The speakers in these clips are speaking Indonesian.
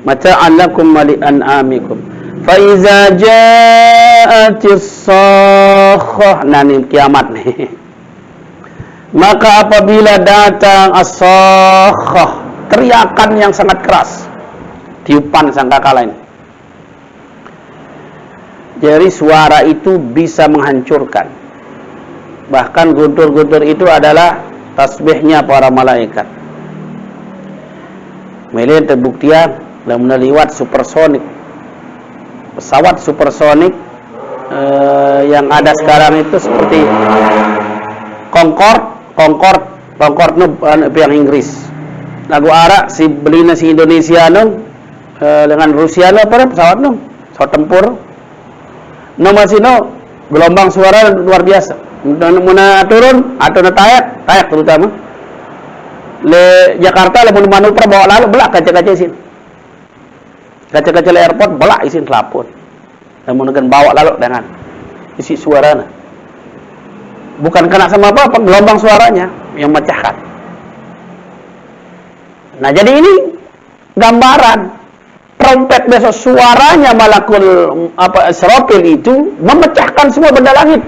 mata'an lakum wa li an'amikum. Fa iza ja'atis sakhah, nah ini kiamat nih. Maka apabila datang as-sakhah, teriakan yang sangat keras, tiupan sangkakala ini. Jadi suara itu bisa menghancurkan. Bahkan guntur-guntur itu adalah tasbihnya para malaikat. Melihat terbuktian dalam lewat supersonik. Pesawat supersonik yang ada sekarang itu seperti Concorde yang Inggris. Lagu Arab si belina si Indonesia dengan Rusia apa pesawat pesawat tempur. Masih gelombang suara luar biasa. Muna turun atau tayak terutama. Le Jakarta le manuver bawa lalu belak kaca-kaca isin. Kaca-kaca airport belak isin kelapun. Dan mungkin bawa lalu dengan isi suaranya. Bukan kena sama apa gelombang suaranya yang mecahkan. Nah, jadi ini gambaran trompet besok suaranya malakul Israfil itu memecahkan semua benda langit.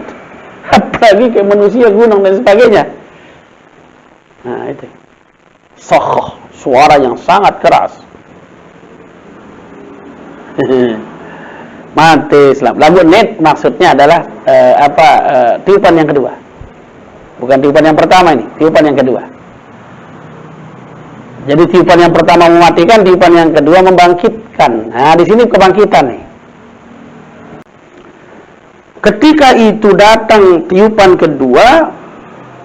Apalagi kayak manusia, gunung dan sebagainya. Nah, itu. Sakhah, suara yang sangat keras. Mati Islam. Lagu net maksudnya adalah tiupan yang kedua. Bukan tiupan yang pertama ini, tiupan yang kedua. Jadi tiupan yang pertama mematikan, tiupan yang kedua membangkitkan. Nah, di sini kebangkitan nih. Ketika itu datang tiupan kedua,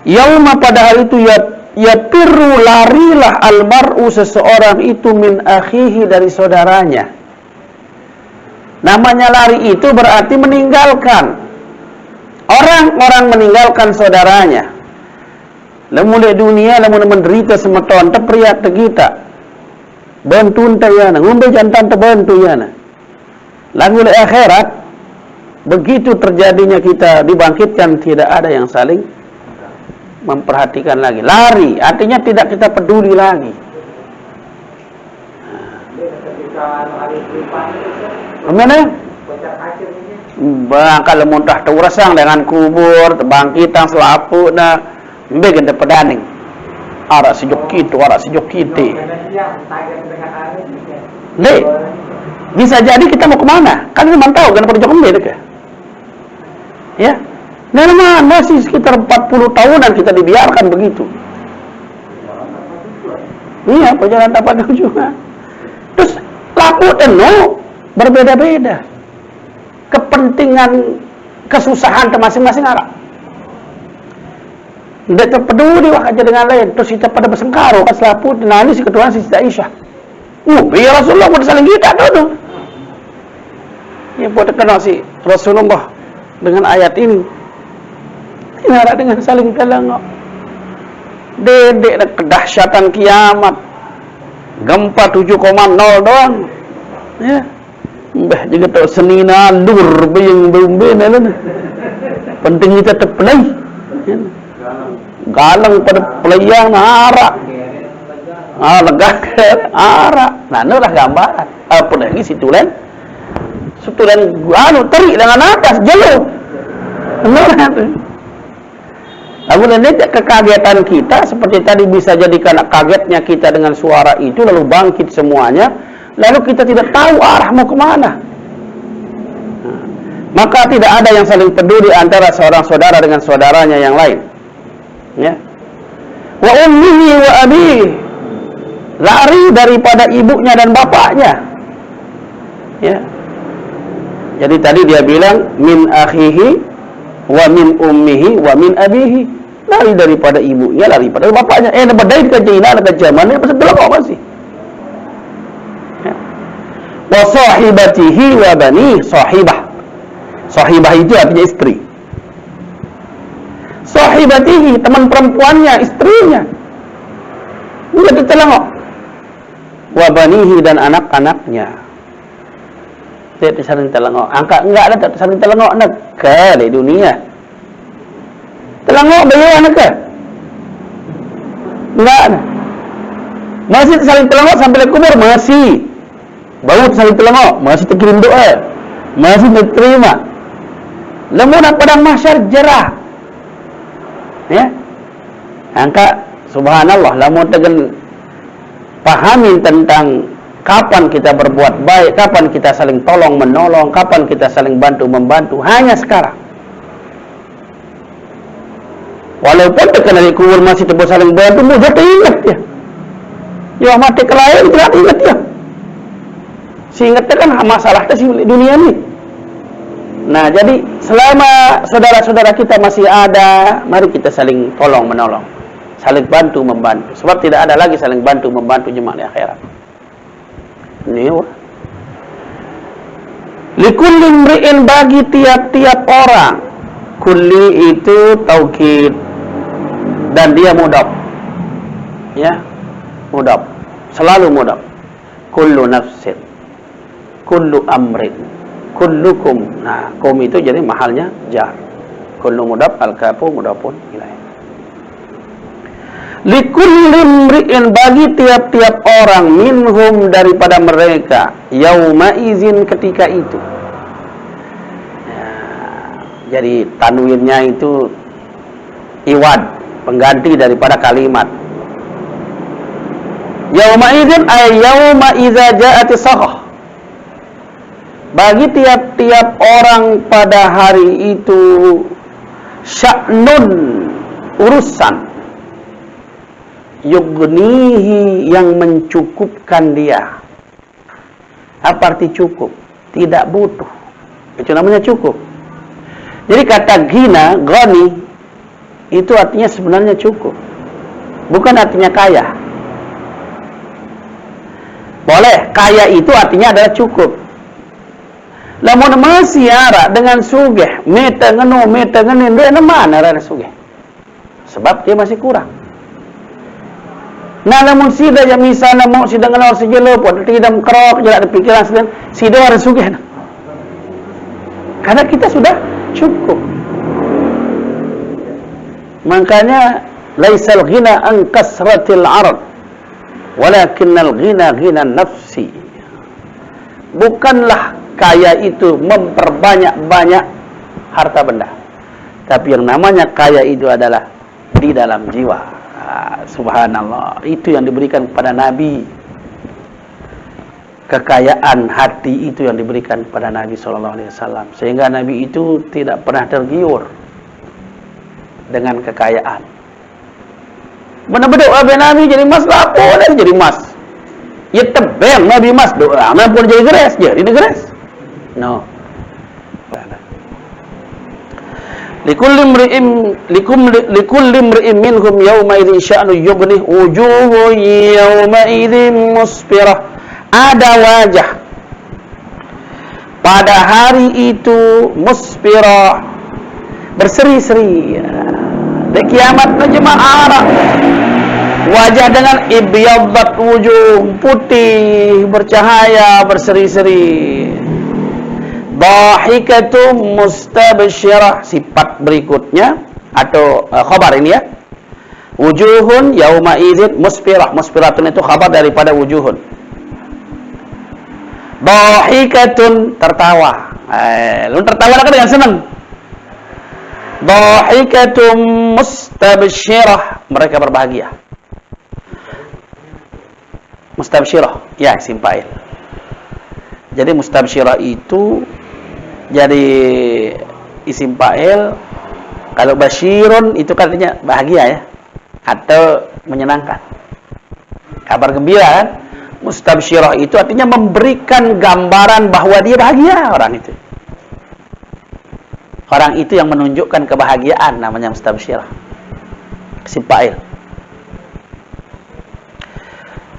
yauma pada hari itu yafirru larilah almar'u seseorang itu min akhihi dari saudaranya. Namanya lari itu berarti meninggalkan. Orang-orang meninggalkan saudaranya. Lamun di dunia lamun menderita semeton tepriat tegita. Bantu tayana, ngombe jantan terbantu yana. Lalu di akhirat begitu terjadinya kita dibangkitkan tidak ada yang saling memperhatikan lagi. Lari artinya tidak kita peduli lagi. Bagaimana? Bakal muntah terusang dengan kubur, terbangkitan selapu na mbegen de pedaning. Ara sejok kitu. Dek, bisa jadi kita mau kemana? Kan memang tahu kan perjok embe dek. Ya. Nah, masih sekitar 40 tahunan kita dibiarkan begitu. Iya, perjalanan tapak juga. Terus laku berbeda-beda. Kepentingan kesusahan masing-masing arah. Tidak terpeduli aja dengan lain. Terus kita pada bersengkaro pas lapu nani si ketua si Aisyah. Ya Rasulullah mau saling kita tuh. Ya buat kenal si Rasulullah dengan ayat ini. Ingat dengan saling telengok. Dedek kedahsyatan kiamat. Gempa 7,0 doang. Ya. Mbah juga tak senina lur beyeng bumbe nalan. Penting kita terplay. Galang pada pelayang arak. Legak arak. Nah, itulah gambaran. Apa lagi situlen terik dengan atas jauh. Lalu nanti kekagetan kita seperti tadi bisa jadi karena kagetnya kita dengan suara itu lalu bangkit semuanya. Lalu kita tidak tahu arah mau kemana. Maka tidak ada yang saling peduli antara seorang saudara dengan saudaranya yang lain. Ya. Wa ummihi wa abihi, lari daripada ibunya dan bapaknya. Ya. Jadi tadi dia bilang min akhihi wa min ummihi wa min abihi, lari daripada ibunya, lari daripada bapaknya. Badai kajina ada kajamannya pasal belakang masih. Wa sahibatihi wa bani, sahibah itu artinya istri. Sahibatihi, teman perempuannya, istrinya. Enggak ditelengok. Wa banihi, dan anak-anaknya. Tidak saling telengok. Enggak ada saling telengok nak di dunia. Telengok bayi anak ke? Enggak ada. Masih saling telengok sampai kubur masih. baut saling telengok, masih terkirim doa, masih diterima. Lamun padang mahsyar jerah. Ya. Angka subhanallah lamun tegen pahamin tentang kapan kita berbuat baik, kapan kita saling tolong menolong, kapan kita saling bantu membantu, hanya sekarang. Walaupun terkena di kubur masih terus saling bantu, mudah ingat ya. Ya mati kelahiran tidak ingat ya. Seingatnya kan masalah di dunia ini. Nah, jadi selama saudara-saudara kita masih ada, mari kita saling tolong menolong, saling bantu membantu. Sebab tidak ada lagi saling bantu membantu jemaah di akhirat. Ini likulli imri'in, bagi tiap-tiap orang. Kulli itu taukid dan dia mudhaf. Ya, mudhaf. Selalu mudhaf. Kullu nafsin, kullu amrin, kullukum. Nah, kum itu jadi mahalnya jar. Kullu mudhaf, al-kafu mudhafun ilaih. Likulli imri'in, bagi tiap-tiap orang, minhum, daripada mereka, yauma izin, ketika itu. Ya, jadi tanwinnya itu iwad, pengganti daripada kalimat. Yauma izin ay yauma iza ja'atis sakhah. Bagi tiap-tiap orang pada hari itu sya'nun, urusan, yugnihi, yang mencukupkan dia. Apa arti cukup? Tidak butuh. Itu namanya cukup. Jadi kata gina, ghani, itu artinya sebenarnya cukup. Bukan artinya kaya. Boleh, kaya itu artinya adalah cukup. Lamun masih ara dengan sugih, meta ngenu, meta ngenin, dia mana ada sugih? Sebab dia masih kurang. Nah, namun sida yang misalnya mau sida ngenor sejelo pun tidak kerok, tidak ada pikiran sida harus sugih. Karena kita sudah cukup. Makanya laisal ghina an kasratil ard, walakinnal ghina ghina nafsi. Bukanlah kaya itu memperbanyak-banyak harta benda, tapi yang namanya kaya itu adalah di dalam jiwa. Subhanallah, itu yang diberikan kepada Nabi. Kekayaan hati itu yang diberikan kepada Nabi SAW, sehingga Nabi itu tidak pernah tergiur dengan kekayaan. Benar-benar doa Nabi jadi mas lapor, jadi mas. Ya tebeng Nabi mas doa, pun jadi geres, jadi geres. No. Likulli imri'in minhum yawma idzin sya'nu yughnih, wujuhu yawma idzin musfirah. Ada wajah pada hari itu musfirah, berseri-seri. Di kiamat jemaah Arab, wajah dengan ibyaddat wujuh, putih, bercahaya, berseri-seri. Dhahikatum mustabsyirah, sifat berikutnya atau khabar ini ya. Wujuhun yauma idzin musfirah. Musfiratun itu khabar daripada wujuhun. Dhahikatun, tertawa. Lu tertawa kan dengan senang. Dhahikatum mustabsyirah, mereka berbahagia. Mustabsyirah, ya isim fa'il. Jadi mustabsyirah itu jadi isim fa'il. Kalau basyirun itu katanya bahagia ya, atau menyenangkan, kabar gembira kan. Mustabsyirah itu artinya memberikan gambaran bahwa dia bahagia. Orang itu yang menunjukkan kebahagiaan, namanya mustabsyirah, isim fa'il.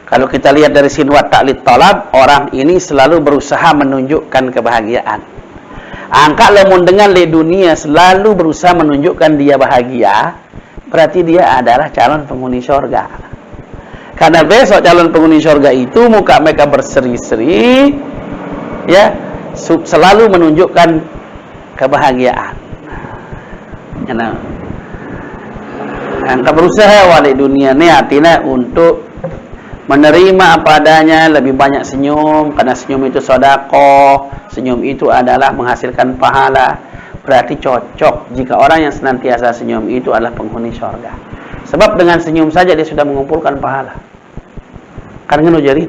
Kalau kita lihat dari sinwat ta'lid talab, orang ini selalu berusaha menunjukkan kebahagiaan. Angka lamun dengan di dunia selalu berusaha menunjukkan dia bahagia, berarti dia adalah calon penghuni surga. Karena besok calon penghuni surga itu muka mereka berseri-seri, ya, selalu menunjukkan kebahagiaan. Karena angka berusaha wali dunia ni artinya untuk Menerima apa adanya, lebih banyak senyum, karena senyum itu sedekah, senyum itu adalah menghasilkan pahala. Berarti cocok jika orang yang senantiasa senyum itu adalah penghuni surga. Sebab dengan senyum saja dia sudah mengumpulkan pahala. Kan ngono jadi.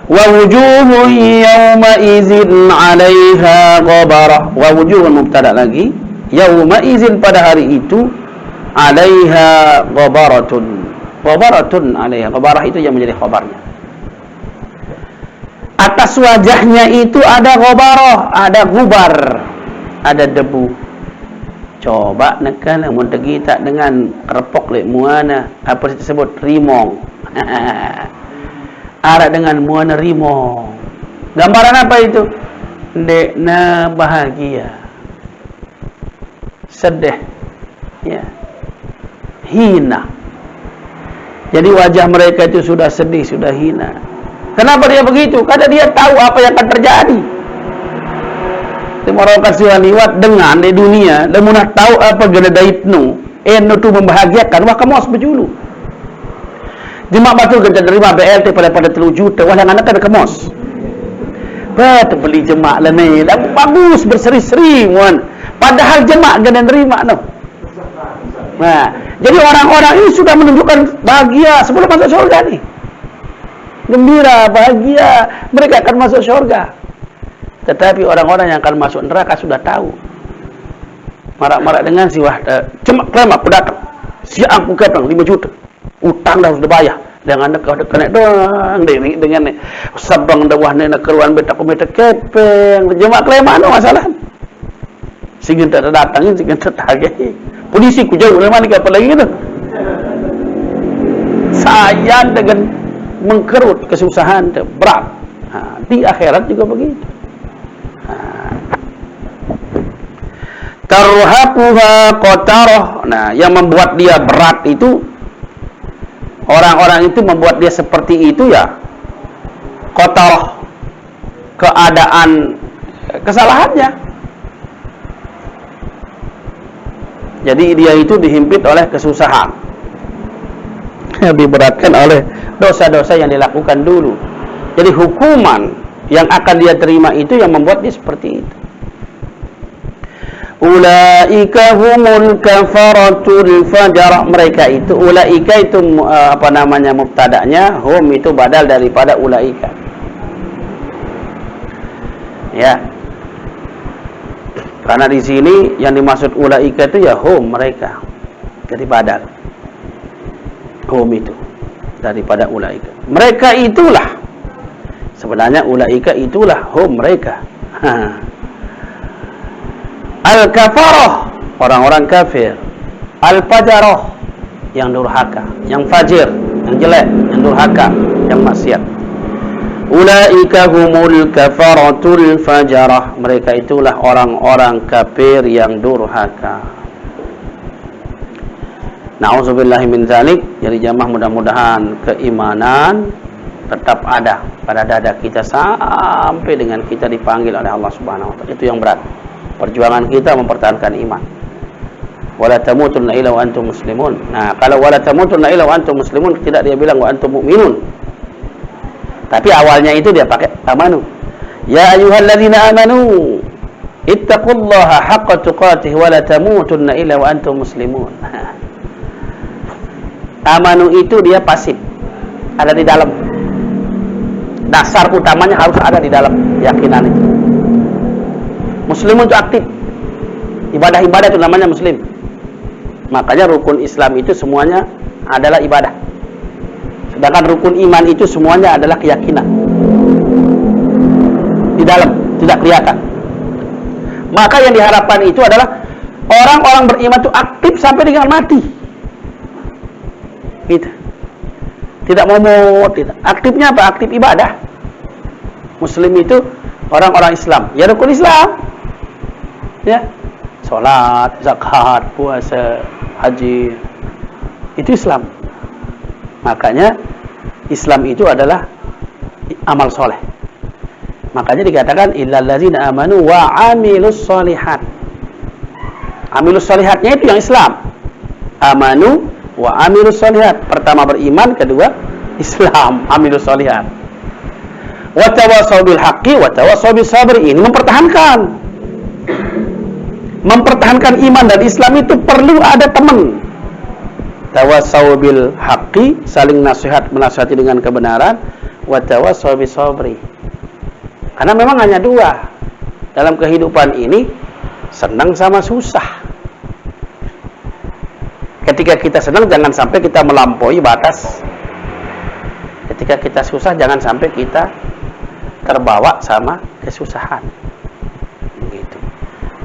Wa wujuhun yawma idzin 'alaiha ghabarah. Wa wujuhun mubtada lagi. Yawma idzin pada hari itu 'alaiha ghabaratun. Ghabaratun 'alaiha. Ghabarah itu yang menjadi khabarnya. Atas wajahnya itu ada ghabarah, ada gubar, ada debu. Coba nekan mun tegita dengan kerepok lek muana apa disebut rimong. Ara dengan muana rimong. Gambaran apa itu? Dekna bahagia. Sedih. Ya. Hina. Jadi wajah mereka itu sudah sedih, sudah hina. Kenapa dia begitu? Karena dia tahu apa yang akan terjadi. Orang kasihan liwat dengan di dunia, dan munah tahu apa gana daitnu, enu tu membahagiakan, wah kamu harus berjulu. Jemaah batul kerja terima BLT pada 3 juta, wah yang anak ada kemos. Bet beli jemaah lene, bagus berseri-seri, muan. Padahal jemaah gana nerima no. Nah, jadi orang-orang ini sudah menunjukkan bahagia sebelum masuk surga nih. Gembira, bahagia, mereka akan masuk surga. Tetapi orang-orang yang akan masuk neraka sudah tahu. Marak-marak dengan si wah, cemak klaim aku datang. Si aku ketang 5 juta. Utang dah harus dibayar. Dengan kau kena doang dengan sabang dah wah nak keruan bet aku meta kepeng. Jemak klaim anu masalah. Sehingga tak datangin, sehingga tak tagih. Polisi ku jauh dari mana apa lagi gitu. Saya dengan mengkerut kesusahan berat. Di akhirat juga begitu. Tarhaquha qatarah. Nah, yang membuat dia berat itu orang-orang itu membuat dia seperti itu ya. Qatarah, keadaan kesalahannya. Jadi dia itu dihimpit oleh kesusahan, diberatkan oleh dosa-dosa yang dilakukan dulu. Jadi hukuman yang akan dia terima itu yang membuat dia seperti itu. Ulaika humul kafaratul fajar. Mereka itu, ulaika itu apa namanya mubtada'nya, hum itu badal daripada ulaika. Ya. Karena di sini yang dimaksud ulaika itu ya hum mereka. Jadi badal. Hum itu daripada ulaika. Mereka itulah. Sebenarnya ulaika itulah hum mereka. Al-kafarah, orang-orang kafir. Al-fajarah, yang durhaka, yang fajir, yang jelek, yang durhaka, yang maksiat. Ulaika humul kafaratul fajarah. Mereka itulah orang-orang kafir yang durhaka. Na'udzubillahi min dzalik. Jadi jamaah mudah-mudahan keimanan tetap ada pada dada kita sampai dengan kita dipanggil oleh Allah Subhanahu wa taala. Itu yang berat. Perjuangan kita mempertahankan iman. Wala tamutunna illa wa antum muslimun. Nah, kalau wala tamutunna illa wa antum muslimun tidak dia bilang wa antum mu'minun. Tapi awalnya itu dia pakai amanu. Ya ayyuhalladzina amanu ittaqullaha haqqa tuqatih wa la tamutunna illa wa antum muslimun. Amanu itu dia pasif. Ada di dalam. Dasar utamanya harus ada di dalam keyakinan itu. Muslim itu aktif. Ibadah-ibadah itu namanya muslim. Makanya rukun Islam itu semuanya adalah ibadah. Sedangkan rukun iman itu semuanya adalah keyakinan. Di dalam, tidak kelihatan. Maka yang diharapkan itu adalah orang-orang beriman itu aktif sampai dengan mati. Gitu. Tidak momot, tidak. Aktifnya apa? Aktif ibadah. Muslim itu orang-orang Islam. Ya rukun Islam. Ya. Salat, zakat, puasa, haji. Itu Islam. Makanya Islam itu adalah amal soleh. Makanya dikatakan illal ladzina amanu wa amilus solihat. Amilus solihatnya itu yang Islam. Amanu wa amilus sholihat. Pertama beriman, kedua Islam, amilus sholihat. Wa tawassaw bil haqqi wa tawassaw bis sabri. Ini mempertahankan iman dan Islam itu perlu ada teman. Tawassaw bil haqqi, saling nasihat, menasihati dengan kebenaran, wa tawassaw bis sabri. Karena memang hanya dua dalam kehidupan ini, senang sama susah. Ketika kita senang, jangan sampai kita melampaui batas. Ketika kita susah, jangan sampai kita terbawa sama kesusahan.